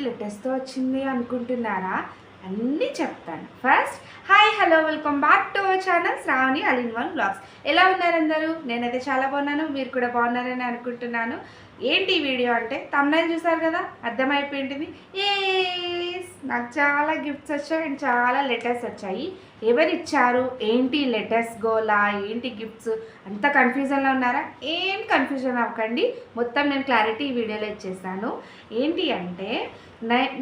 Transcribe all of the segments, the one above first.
లేటెస్ట్తో వచ్చింది అనుకుంటున్నారా? అన్నీ చెప్తాను. First hi hello welcome back to our channel Shravani all in one vlogs. ఎలా ఉన్నారు అందరూ? నేనైతే చాలా బాగున్నాను, మీరు కూడా బాగున్నారని అనుకుంటున్నాను. ఏంటి వీడియో అంటే తమ్నైల్ చూసారు కదా, అర్థమైపోయింది. నాకు చాలా గిఫ్ట్స్ వచ్చాయి అండ్ చాలా లెటర్స్ వచ్చాయి. ఎవరిచ్చారు, ఏంటి లెటర్స్ గోలా, ఏంటి గిఫ్ట్స్, అంత కన్ఫ్యూజన్లో ఉన్నారా? ఏం కన్ఫ్యూజన్ అవ్వకండి, మొత్తం నేను క్లారిటీ ఈ వీడియోలో ఇచ్చేస్తాను. ఏంటి అంటే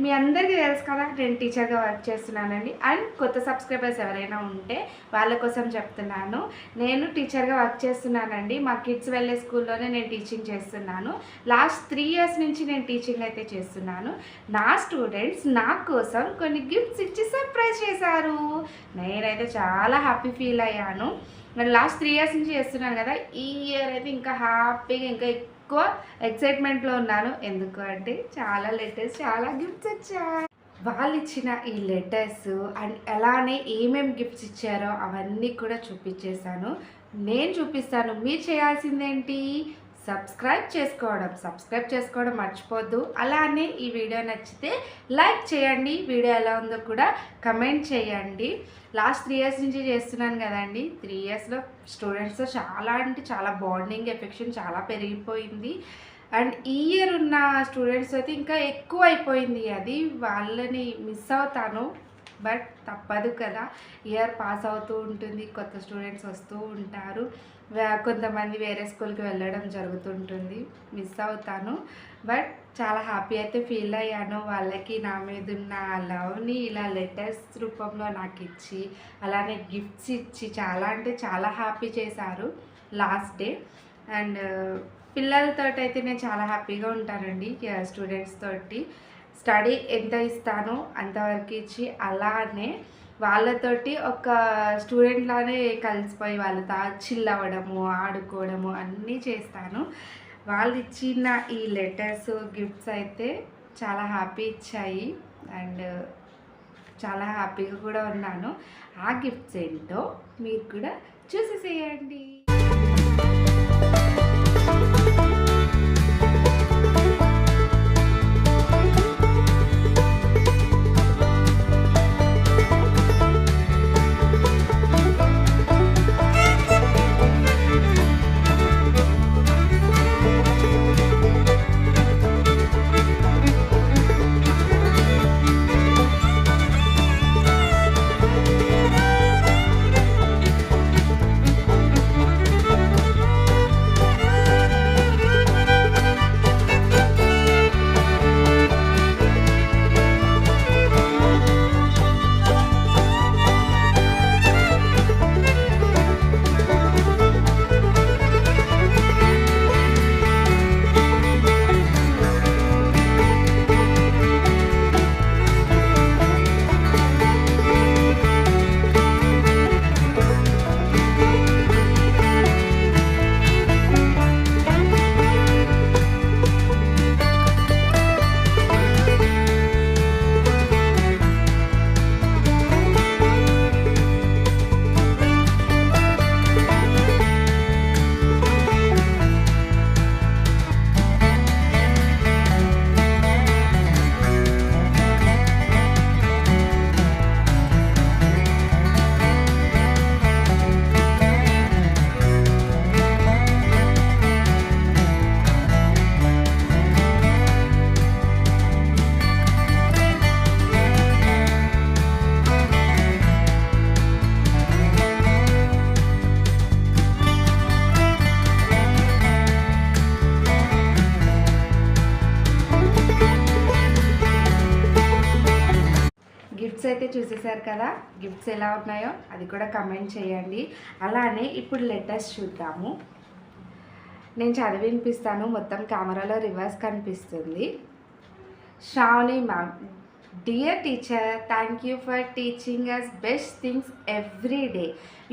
మీ అందరికీ తెలుసు కదా, నేను టీచర్గా వర్క్ చేస్తున్నానండి. అండ్ కొత్త సబ్స్క్రైబర్స్ ఎవరైనా ఉంటే వాళ్ళ కోసం చెప్తున్నాను. నేను టీచర్గా వర్క్ చేస్తున్నానండి. మా కిడ్స్ వెళ్ళే స్కూల్లోనే నేను టీచింగ్ చేస్తున్నాను. లాస్ట్ 3 years నుంచి నేను టీచింగ్ అయితే చేస్తున్నాను. నా స్టూడెంట్స్ నా కోసం కొన్ని గిఫ్ట్స్ ఇచ్చి సర్ప్రైజ్ చేశారు. నేనైతే చాలా హ్యాపీ ఫీల్ అయ్యాను. నేను లాస్ట్ 3 years నుంచి చేస్తున్నాను కదా, ఈ ఇయర్ అయితే ఇంకా హ్యాపీగా, ఇంకా ఎక్కువ ఎక్సైట్మెంట్లో ఉన్నాను. ఎందుకు అంటే చాలా లెటర్స్, చాలా గిఫ్ట్స్ వచ్చాయి. వాళ్ళు ఇచ్చిన ఈ లెటర్స్ అండ్ అలానే ఏమేమి గిఫ్ట్స్ ఇచ్చారో అవన్నీ కూడా చూపించేశాను. నేను చూపిస్తాను. మీరు చేయాల్సిందేంటి, సబ్స్క్రైబ్ చేసుకోవడం మర్చిపోద్దు. అలానే ఈ వీడియో నచ్చితే లైక్ చేయండి, వీడియో ఎలా ఉందో కూడా కమెంట్ చేయండి. లాస్ట్ 3 years నుంచి చేస్తున్నాను కదండి. 3 yearsలో స్టూడెంట్స్తో చాలా అంటే చాలా బాండింగ్, ఎఫెక్షన్ చాలా పెరిగిపోయింది. అండ్ ఈ ఇయర్ ఉన్న స్టూడెంట్స్ అయితే ఇంకా ఎక్కువ అయిపోయింది. అది వాళ్ళని మిస్ అవుతాను, బట్ తప్పదు కదా. ఇయర్ పాస్ అవుతూ ఉంటుంది, కొత్త స్టూడెంట్స్ వస్తూ ఉంటారు, కొంతమంది వేరే స్కూల్కి వెళ్ళడం జరుగుతుంటుంది. మిస్ అవుతాను, బట్ చాలా హ్యాపీ అయితే ఫీల్ అయ్యాను. వాళ్ళకి నా మీద ఉన్న లవ్ని ఇలా లెటర్స్ రూపంలో నాకు ఇచ్చి, అలానే గిఫ్ట్స్ ఇచ్చి చాలా అంటే చాలా హ్యాపీ చేశారు లాస్ట్ డే. అండ్ పిల్లలతో అయితే నేను చాలా హ్యాపీగా ఉంటానండి. స్టూడెంట్స్ తోటి స్టడీ ఎంత ఇస్తానో అంతవరకు ఇచ్చి, అలానే వాళ్ళతోటి ఒక స్టూడెంట్ లానే కలిసిపోయి వాళ్ళతో చిల్ అవ్వడము, ఆడుకోవడము అన్నీ చేస్తాను. వాళ్ళు ఇచ్చిన ఈ లెటర్స్, గిఫ్ట్స్ అయితే చాలా హ్యాపీ ఇచ్చాయి అండ్ చాలా హ్యాపీగా కూడా ఉన్నాను. ఆ గిఫ్ట్స్ ఏంటో మీరు కూడా చూసేసేయండి. గిఫ్ట్స్ అయితే చూసేశారు కదా, గిఫ్ట్స్ ఎలా ఉన్నాయో అది కూడా కమెంట్ చేయండి. అలానే ఇప్పుడు లెటర్స్ చూద్దాము. నేను చదివి వినిపిస్తాను, మొత్తం కెమెరాలో రివర్స్ కనిపిస్తుంది. Shravani ma'am, dear teacher, thank you for teaching us best things every day.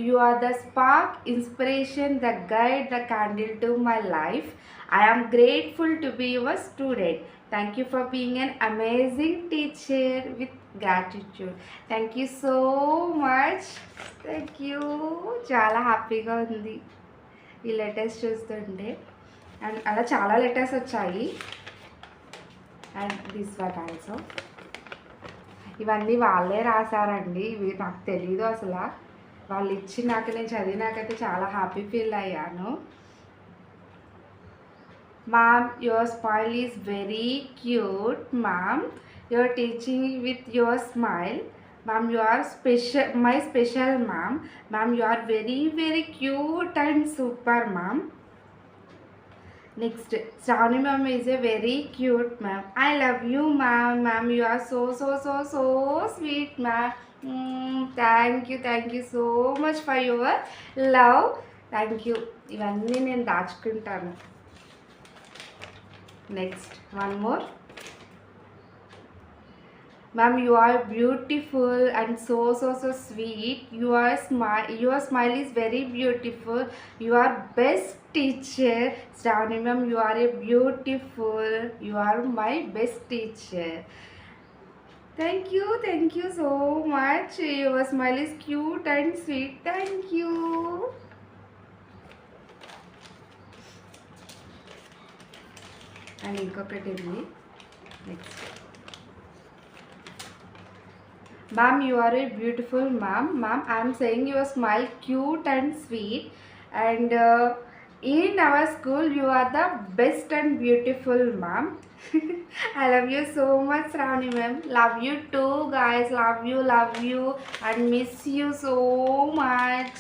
You are the spark, inspiration, the guide, the candle to my life. I am grateful to be your student. Thank you for being an amazing teacher with gratitude. Thank you so much. Thank you. చాలా హ్యాపీగా ఉంది ఈ letters చూస్తుంటే. And అలా చాలా letters వచ్చాయి. And this one also. ఇవన్నీ వాళ్ళే రాశారండి. ఇవి నాకు తెలీదు అసలు. వాళ్ళు ఇచ్చి నాకు నేను చదివినాకైతే చాలా హ్యాపీ ఫీల్ అయ్యాను. Ma'am your smile is very cute ma'am. Your teaching with your smile. Ma'am you are special, my special ma'am. Ma'am you are very very cute and super ma'am. Next, Shravani ma'am is a very cute ma'am. I love you ma'am. Ma'am, you are so sweet ma'am. Thank you so much for your love. Thank you. ఇవన్నీ నేను దాచుకుంటాను. Next, one more. Ma'am, you are beautiful and so sweet. Your smile is very beautiful. You are best teacher. Shravani ma'am, you are a beautiful. You are my best teacher. Thank you so much. Your smile is cute and sweet. Thank you. And ఇంకొకటి ఉంది. Next. Ma'am, you are a beautiful ma'am. Ma'am, I am saying your smile cute and sweet. And in our school, you are the best and beautiful ma'am. I love you so much, Shravani ma'am. Love you too, guys. Love you, and miss you so much.